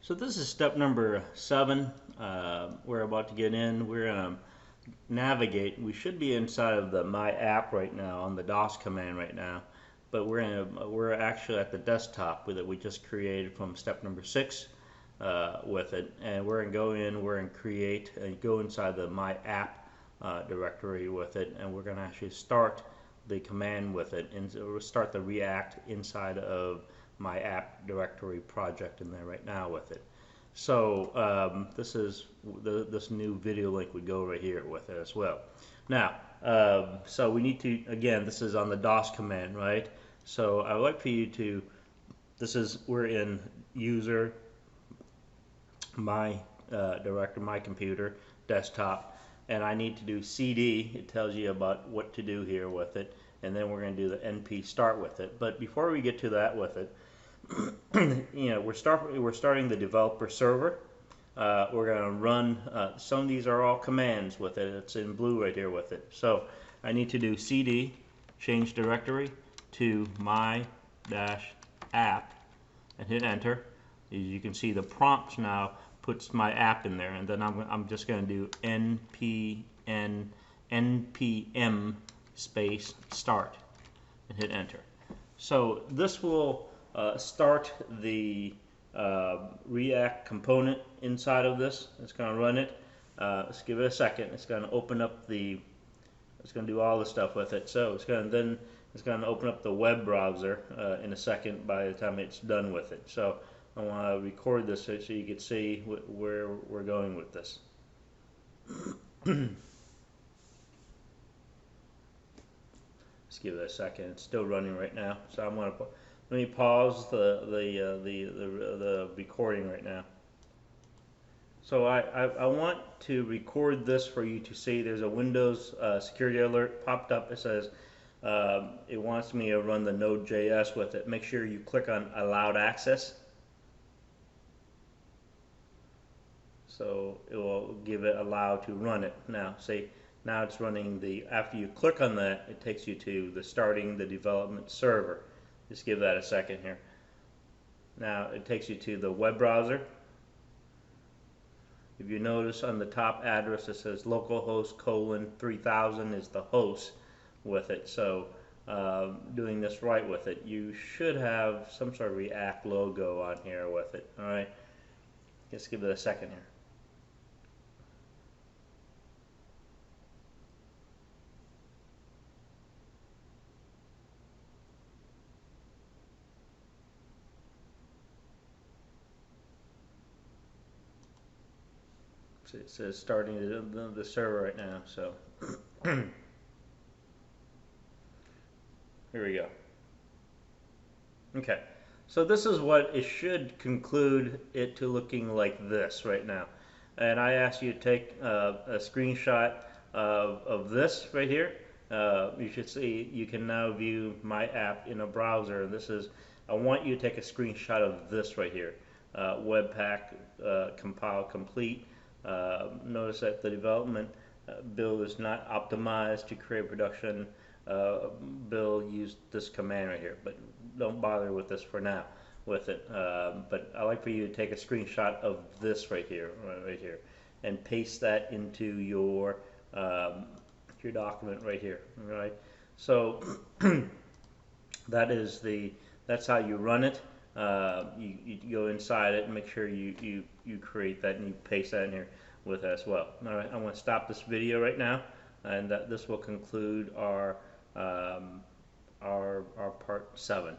So this is step number 7. We're about to get in. We're going to navigate. We should be inside of the My App right now on the DOS command right now, but we're actually at the desktop that we just created from step number 6 with it, and we're going to go in. We're going to create and go inside the My App directory with it, and we're going to actually start the command with it, and so we'll start the React inside of my app directory project in there right now with it. So this new video link would go right here with it as well. Now, so we need to, again, this is on the DOS command, right? So I would like for you to, we're in user, my director, my computer, desktop, and I need to do CD. It tells you about what to do here with it, and then we're going to do the np start with it. But before we get to that with it, we're starting the developer server. We're going to run some of these are all commands with it. It's in blue right here with it. So I need to do cd change directory to my app and hit enter. As you can see, the prompts now puts my app in there, and then I'm just going to do npm space start and hit enter. So this will start the React component inside of this. It's going to run it. Let's give it a second. It's going to open up it's going to do all the stuff with it. So it's going to open up the web browser in a second by the time it's done with it. So I want to record this so you can see where we're going with this. Let's give it a second. It's still running right now. So I'm going to let me pause the recording right now. So I want to record this for you to see. There's a Windows security alert popped up. It says it wants me to run the Node.js with it. Make sure you click on allowed access. So it will give it allow to run it. Now now it's running after you click on that, it takes you to starting the development server. Just give that a second here. Now it takes you to the web browser. If you notice on the top address it says localhost 3000 is the host with it. So doing this right with it, you should have some sort of React logo on here with it. Alright, just give it a second here. It says starting the server right now, so here we go. Okay, so this is what it should conclude it to looking like this right now. And I asked you to take a screenshot of this right here. You should see you can now view my app in a browser. I want you to take a screenshot of this right here. Webpack compile complete. Notice that the development build is not optimized to create production build. Use this command right here, but don't bother with this for now with it. But I like for you to take a screenshot of this right here, and paste that into your document right here. Right. So that's how you run it. You go inside it and make sure you create that and you paste that in here with it as well. All right, I'm going to stop this video right now, and this will conclude our part 7.